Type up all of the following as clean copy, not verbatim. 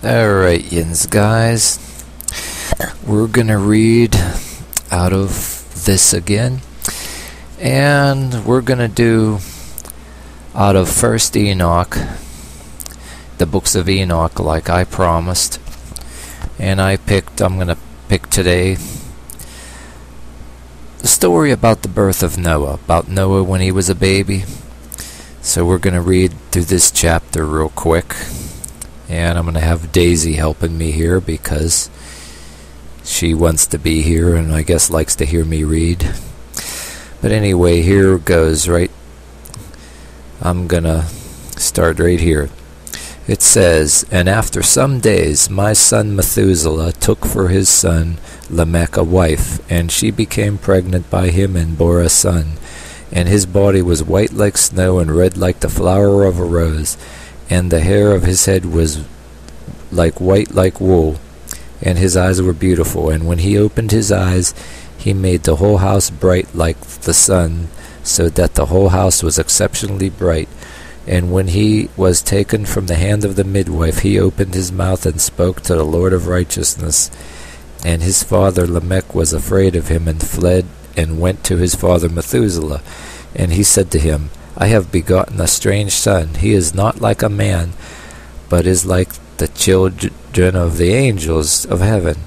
Alright, yins guys, we're gonna read out of this again, and we're gonna do out of First Enoch, the Books of Enoch, like I promised. And I'm gonna pick today the story about the birth of Noah, about Noah when he was a baby. So we're gonna read through this chapter real quick. And I'm going to have Daisy helping me here because she wants to be here and I guess likes to hear me read. But anyway, here goes, right? I'm going to start right here. It says, "And after some days my son Methuselah took for his son Lamech a wife, and she became pregnant by him and bore a son. And his body was white like snow and red like the flower of a rose. And the hair of his head was like white like wool, and his eyes were beautiful. And when he opened his eyes, he made the whole house bright like the sun, so that the whole house was exceptionally bright. And when he was taken from the hand of the midwife, he opened his mouth and spoke to the Lord of righteousness. And his father Lamech was afraid of him, and fled, and went to his father Methuselah. And he said to him, I have begotten a strange son. He is not like a man, but is like the children of the angels of heaven,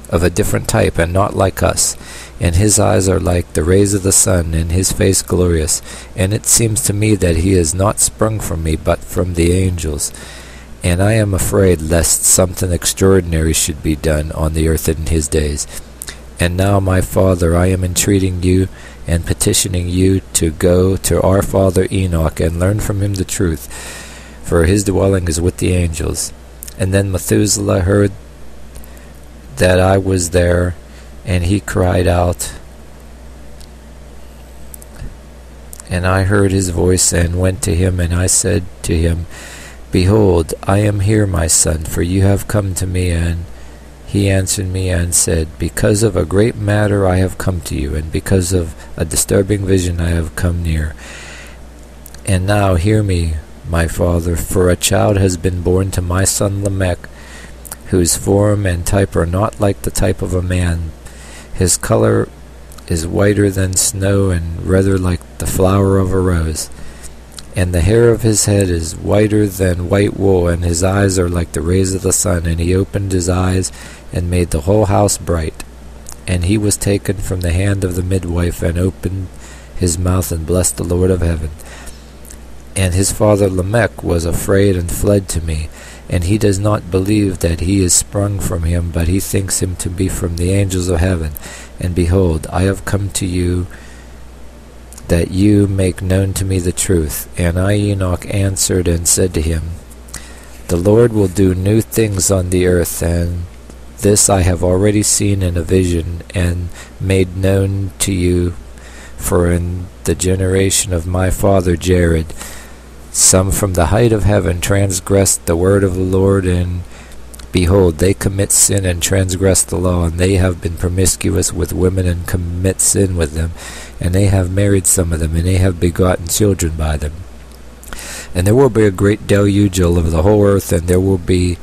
of a different type, and not like us. And his eyes are like the rays of the sun, and his face glorious. And it seems to me that he is not sprung from me, but from the angels. And I am afraid lest something extraordinary should be done on the earth in his days. And now, my father, I am entreating you and petitioning you to go to our father Enoch and learn from him the truth, for his dwelling is with the angels. And then Methuselah heard that I was there, and he cried out. And I heard his voice and went to him, and I said to him, Behold, I am here, my son, for you have come to me. And he answered me and said, Because of a great matter I have come to you, and because of a disturbing vision I have come near. And now hear me, my father, for a child has been born to my son Lamech, whose form and type are not like the type of a man. His color is whiter than snow and redder like the flower of a rose. And the hair of his head is whiter than white wool, and his eyes are like the rays of the sun. And he opened his eyes and made the whole house bright. And he was taken from the hand of the midwife, and opened his mouth and blessed the Lord of heaven. And his father Lamech was afraid and fled to me. And he does not believe that he is sprung from him, but he thinks him to be from the angels of heaven. And behold, I have come to you, that you make known to me the truth. And I, Enoch, answered and said to him, The Lord will do new things on the earth, and this I have already seen in a vision, and made known to you. For in the generation of my father Jared, some from the height of heaven transgressed the word of the Lord, and behold, they commit sin and transgress the law, and they have been promiscuous with women and commit sin with them, and they have married some of them, and they have begotten children by them. And there will be a great deluge all over the whole earth, and there will be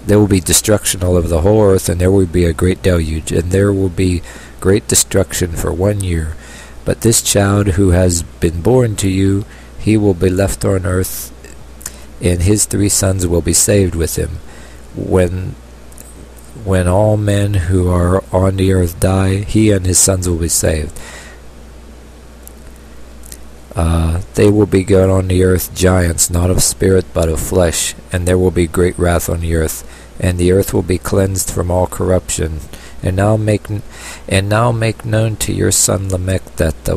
destruction all over the whole earth, and there will be a great deluge, and there will be great destruction for 1 year. But this child who has been born to you, he will be left on earth, and his 3 sons will be saved with him. When all men who are on the earth die, he and his sons will be saved. They will beget on the earth giants, not of spirit but of flesh, and there will be great wrath on the earth, and the earth will be cleansed from all corruption. And now make known to your son Lamech that the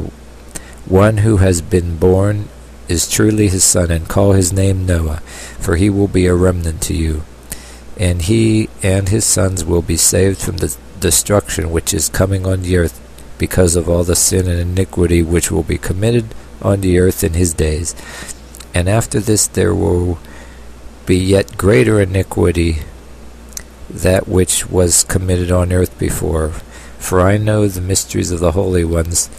one who has been born is truly his son, and call his name Noah, for he will be a remnant to you. And he and his sons will be saved from the destruction which is coming on the earth, because of all the sin and iniquity which will be committed on the earth in his days. And after this there will be yet greater iniquity, that which was committed on earth before. For I know the mysteries of the holy ones,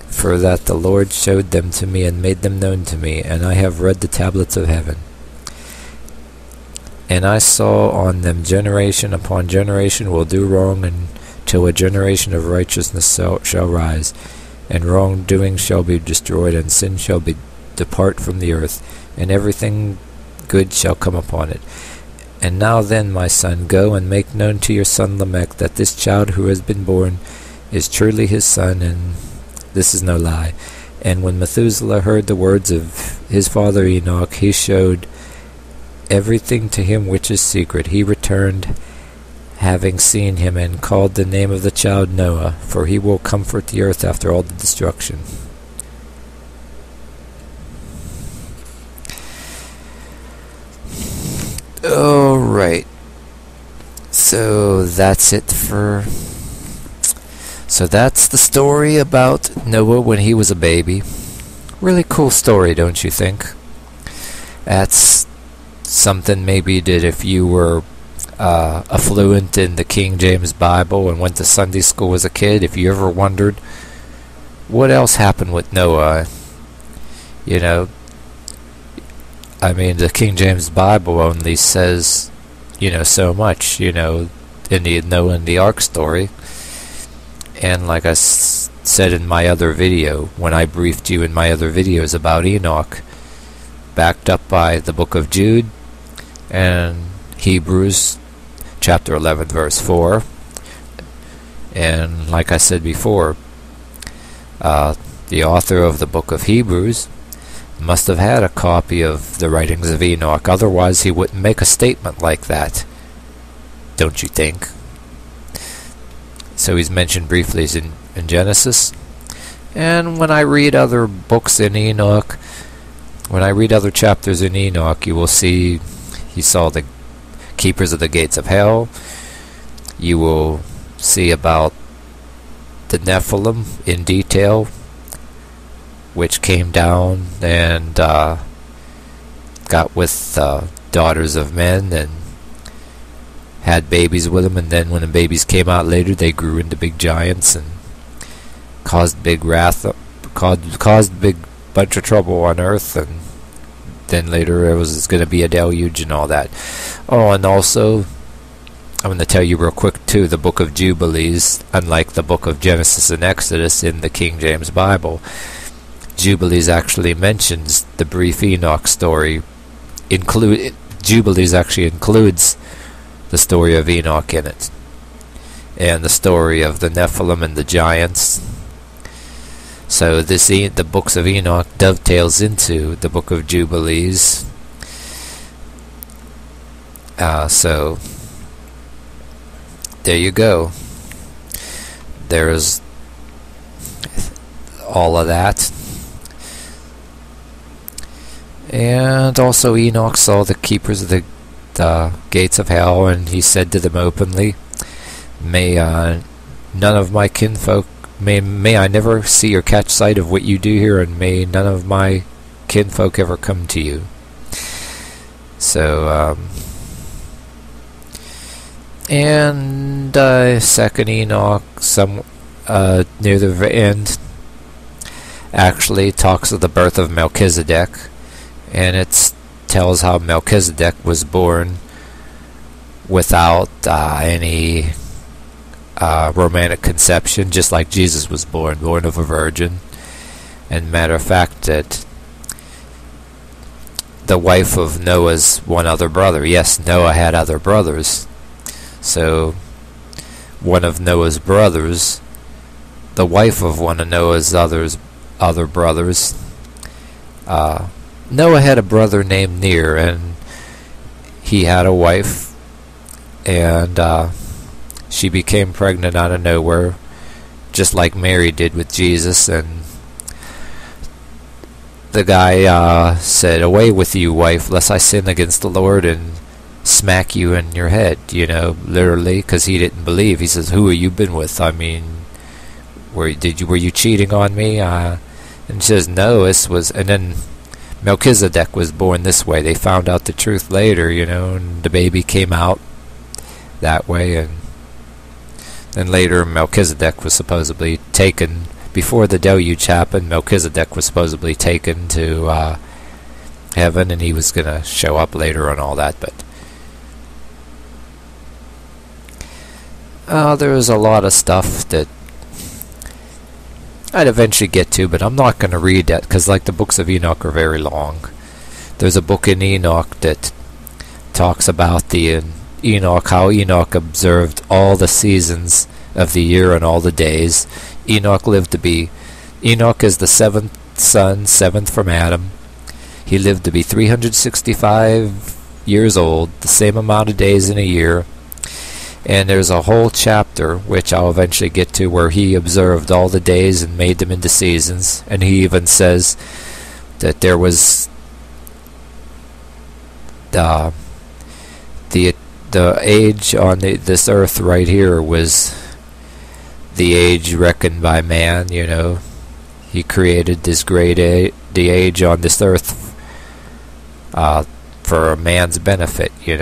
for that the Lord showed them to me and made them known to me, and I have read the tablets of heaven. And I saw on them generation upon generation will do wrong until a generation of righteousness shall rise, and wrongdoing shall be destroyed, and sin shall be depart from the earth, and everything good shall come upon it. And now then, my son, go and make known to your son Lamech that this child who has been born is truly his son, and this is no lie. And when Methuselah heard the words of his father Enoch, he showed everything to him which is secret. He returned, having seen him, and called the name of the child Noah, for he will comfort the earth after all the destruction. Alright. So that's it for... So that's the story about Noah when he was a baby. Really cool story, don't you think? That's something maybe that if you were affluent in the King James Bible and went to Sunday school as a kid, if you ever wondered what else happened with Noah, you know, I mean, the King James Bible only says, you know, so much, you know, in the Noah and the Ark story. And like I said in my other video, when I briefed you in my other videos about Enoch, backed up by the book of Jude and Hebrews chapter 11 verse 4. And like I said before, the author of the book of Hebrews must have had a copy of the writings of Enoch, otherwise he wouldn't make a statement like that, don't you think? So he's mentioned briefly in Genesis. And when I read other books in Enoch, when I read other chapters in Enoch, you will see he saw the keepers of the gates of hell. You will see about the Nephilim in detail, which came down and got with daughters of men and had babies with them, and then when the babies came out later, they grew into big giants and caused big wrath, caused big bunch of trouble on earth, and then later it was going to be a deluge and all that. Oh, and also, I'm going to tell you real quick too, the book of Jubilees, unlike the book of Genesis and Exodus in the King James Bible, Jubilees actually mentions the brief Enoch story. Jubilees actually includes the story of Enoch in it, and the story of the Nephilim and the giants. So the books of Enoch dovetails into the book of Jubilees. So there you go. There's all of that. And also Enoch saw the keepers of the gates of hell, and he said to them openly, may none of my kinfolk, may I never see or catch sight of what you do here, and may none of my kinfolk ever come to you. So and second Enoch, near the end, actually talks of the birth of Melchizedek, and it tells how Melchizedek was born without any romantic conception, just like Jesus was born of a virgin. And matter of fact, that the wife of Noah's one other brother, yes, Noah had other brothers, so one of Noah's brothers, the wife of one of Noah's other brothers, Noah had a brother named Ner, and he had a wife, and she became pregnant out of nowhere, just like Mary did with Jesus, and the guy said, "Away with you, wife, lest I sin against the Lord and smack you in your head," you know, literally, because he didn't believe. He says, "Who have you been with? I mean, were you cheating on me?" And she says, "No, this was," and then Melchizedek was born this way. They found out the truth later, you know, and the baby came out that way, and then later Melchizedek was supposedly taken, before the deluge happened, Melchizedek was supposedly taken to heaven, and he was going to show up later and all that, but There's a lot of stuff that I'd eventually get to, but I'm not going to read that because, like, the books of Enoch are very long. There's a book in Enoch that talks about how Enoch observed all the seasons of the year and all the days. Enoch is the seventh son, seventh from Adam. He lived to be 365 years old, the same amount of days in a year. And there's a whole chapter, which I'll eventually get to, where he observed all the days and made them into seasons. And he even says that there was the age on this earth right here was the age reckoned by man. He created this the age on this earth for man's benefit. He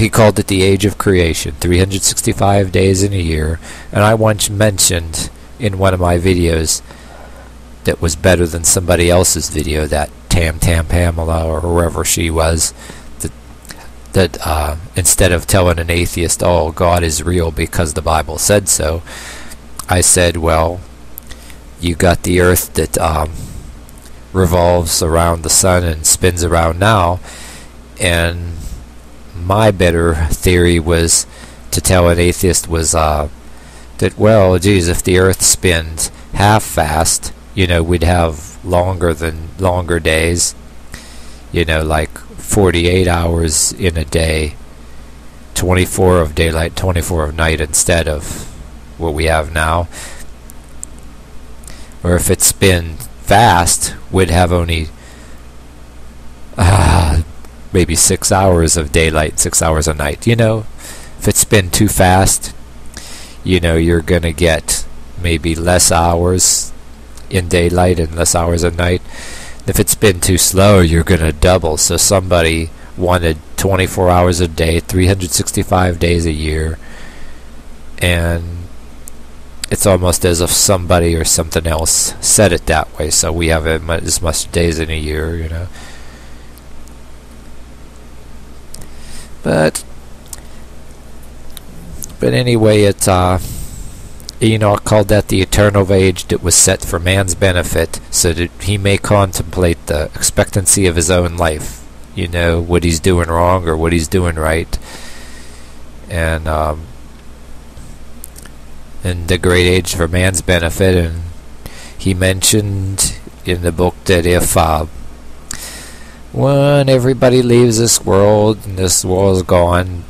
called it the age of creation, 365 days in a year. And I once mentioned in one of my videos that was better than somebody else's video, that Tam Pamela or whoever she was, that instead of telling an atheist, oh, God is real because the Bible said so, I said, well, you got the earth that revolves around the sun and spins around now, and my better theory was to tell an atheist was that, well, geez, if the earth spins half fast, we'd have longer days, like 48 hours in a day, 24 of daylight, 24 of night, instead of what we have now. Or if it spins fast, we'd have only maybe 6 hours of daylight, 6 hours of night. If it spins too fast, you're going to get maybe less hours in daylight and less hours at night. If it's been too slow, you're going to double. So somebody wanted 24 hours a day, 365 days a year, and it's almost as if somebody or something else said it that way. So we have as much days in a year, But anyway, Enoch called that the eternal age that was set for man's benefit, so that he may contemplate the expectancy of his own life. What he's doing wrong or what he's doing right. And the great age for man's benefit. And he mentioned in the book that if when everybody leaves this world and this world is gone,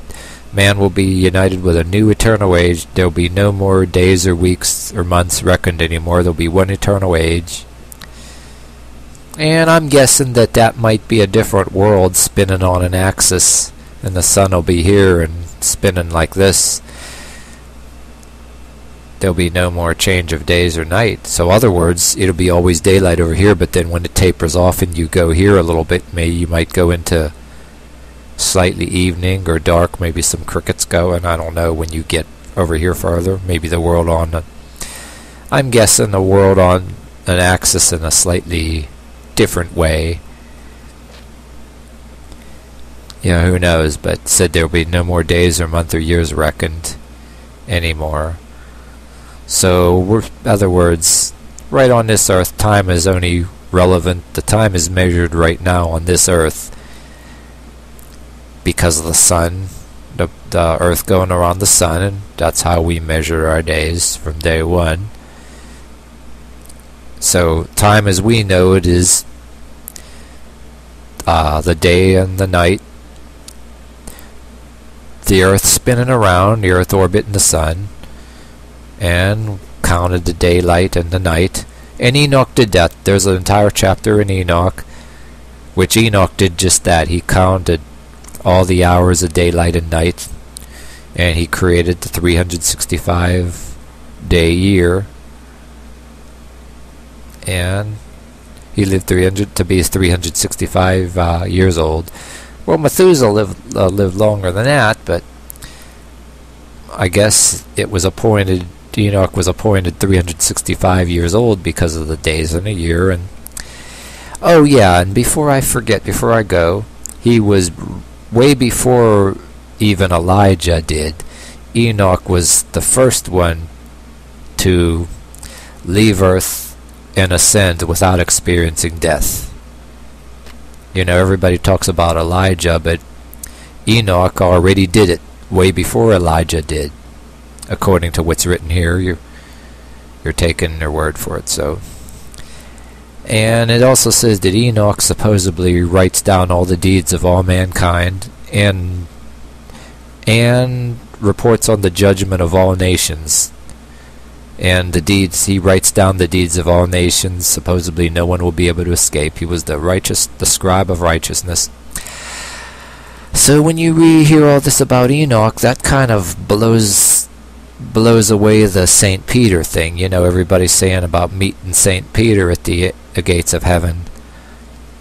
man will be united with a new eternal age. There'll be no more days or weeks or months reckoned anymore. There'll be one eternal age. And I'm guessing that might be a different world spinning on an axis, and the sun will be here and spinning like this. There'll be no more change of days or night. So in other words, it'll be always daylight over here, but then when it tapers off and you go here a little bit, you might go into slightly evening or dark, maybe some crickets going, I don't know, when you get over here farther. Maybe the world I'm guessing the world on an axis in a slightly different way. Who knows, but said there'll be no more days or months or years reckoned anymore. So, in other words, right on this earth, time is only relevant. The time is measured right now on this earth because of the sun, the earth going around the sun, and that's how we measure our days from day one. So time as we know it is the day and the night, the earth spinning around, the earth orbiting the sun, and counted the daylight and the night. And Enoch did that. There's an entire chapter in Enoch which Enoch did just that. He counted all the hours of daylight and night, and he created the 365-day year, and he lived to be 365 years old. Well, Methuselah lived longer than that, but I guess Enoch was appointed 365 years old because of the days in a year. And oh yeah, and before I go, he was way before even Elijah did. Enoch was the first one to leave Earth and ascend without experiencing death. You know, everybody talks about Elijah, but Enoch already did it way before Elijah did. According to what's written here, you're taking their word for it. So, and it also says that Enoch supposedly writes down all the deeds of all mankind and reports on the judgment of all nations. And the deeds, he writes down the deeds of all nations. Supposedly no one will be able to escape. He was the scribe of righteousness. So when you hear all this about Enoch, that kind of blows away the St. Peter thing. You know, everybody's saying about meeting St. Peter at the gates of heaven.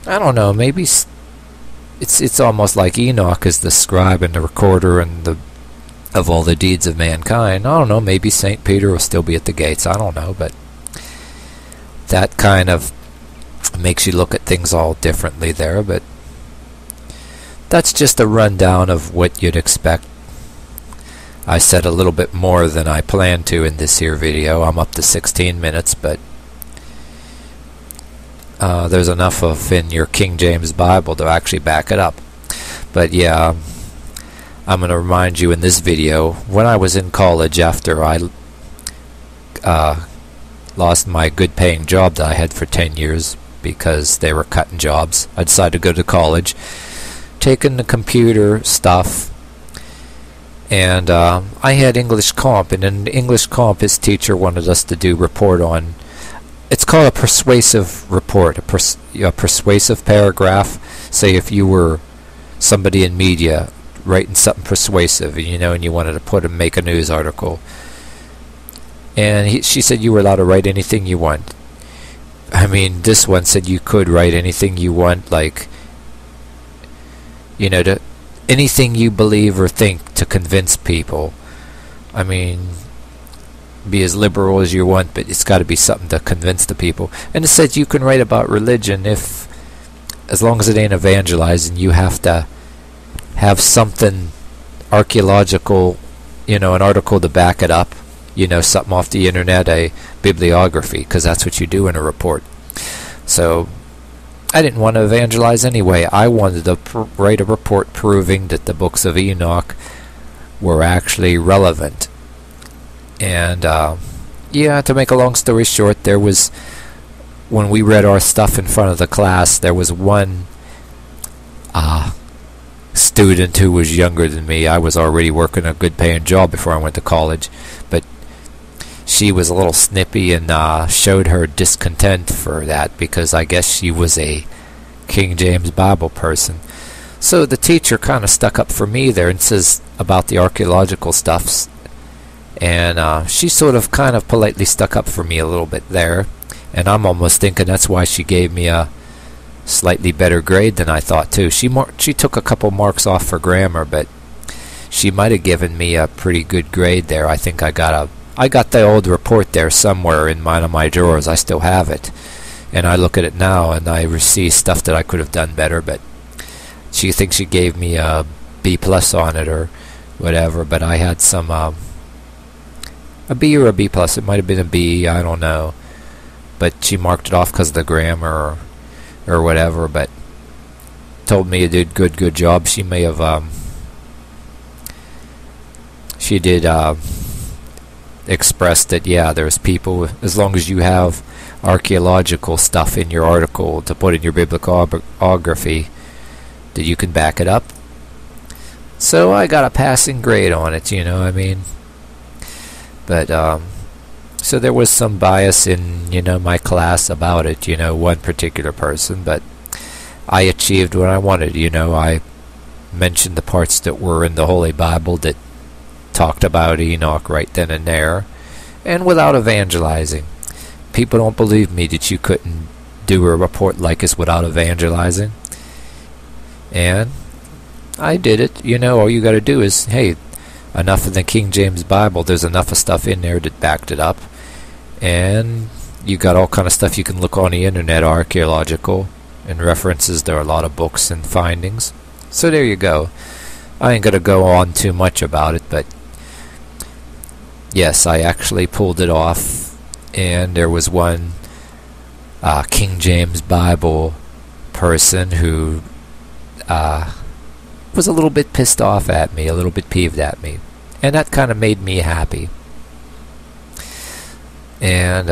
I don't know, maybe it's almost like Enoch is the scribe and the recorder and of all the deeds of mankind. I don't know, maybe St. Peter will still be at the gates. I don't know, but that kind of makes you look at things all differently there. But that's just a rundown of what you'd expect. I said a little bit more than I planned to in this here video. I'm up to 16 minutes, but there's enough of in your King James Bible to actually back it up. But yeah, I'm going to remind you in this video, when I was in college after I lost my good paying job that I had for 10 years because they were cutting jobs, I decided to go to college, taking the computer stuff, and I had English Comp, and in English Comp his teacher wanted us to do report on, it's called a persuasive report, a persuasive paragraph. Say if you were somebody in media writing something persuasive, you know, and you wanted to make a news article, and she said you were allowed to write anything you want. I mean, this one said you could write anything you want, like, you know, anything you believe or think to convince people. I mean, be as liberal as you want, but it's got to be something to convince the people. And it said you can write about religion as long as it ain't evangelizing. You have to have something archaeological, you know, an article to back it up, you know, something off the internet, a bibliography, because that's what you do in a report. So I didn't want to evangelize anyway. I wanted to write a report proving that the Books of Enoch were actually relevant. And yeah, to make a long story short, there was, when we read our stuff in front of the class, there was one student who was younger than me. I was already working a good paying job before I went to college, but she was a little snippy and showed her discontent for that, because I guess she was a King James Bible person. So the teacher kind of stuck up for me there and says about the archaeological stuffs, and she sort of kind of politely stuck up for me a little bit there, and I'm almost thinking that's why she gave me a slightly better grade than I thought too. She took a couple marks off for grammar, but she might have given me a pretty good grade there. I think I got the old report there somewhere in one of my drawers. I still have it, and I look at it now and I see stuff that I could have done better, but she thinks she gave me a B+ on it or whatever, but I had some a B or a B+. It might have been a B, I don't know, but she marked it off because of the grammar or whatever, but told me I did good job. She may have she did express that, yeah, there's people, as long as you have archaeological stuff in your article to put in your bibliography, that you can back it up. So I got a passing grade on it, you know, I mean, but so there was some bias in, you know, my class about it, you know, one particular person, but I achieved what I wanted, you know. I mentioned the parts that were in the Holy Bible that talked about Enoch right then and there, and without evangelizing. People don't believe me that you couldn't do a report like this without evangelizing, and I did it. You know, all you got to do is, hey, enough in the King James Bible, there's enough of stuff in there that backed it up, and you got all kind of stuff you can look on the internet, archaeological, and references. There are a lot of books and findings. So there you go. I ain't gonna go on too much about it, but yes, I actually pulled it off, and there was one King James Bible person who was a little bit pissed off at me, a little bit peeved at me, and that kind of made me happy. And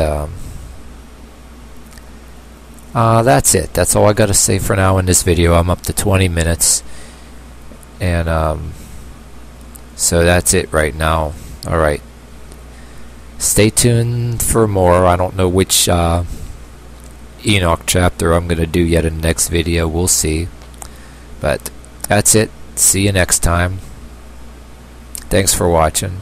that's it. That's all I got to say for now in this video. I'm up to 20 minutes, and so that's it right now. All right, stay tuned for more. I don't know which Enoch chapter I'm going to do yet in the next video. We'll see. But that's it. See you next time. Thanks for watching.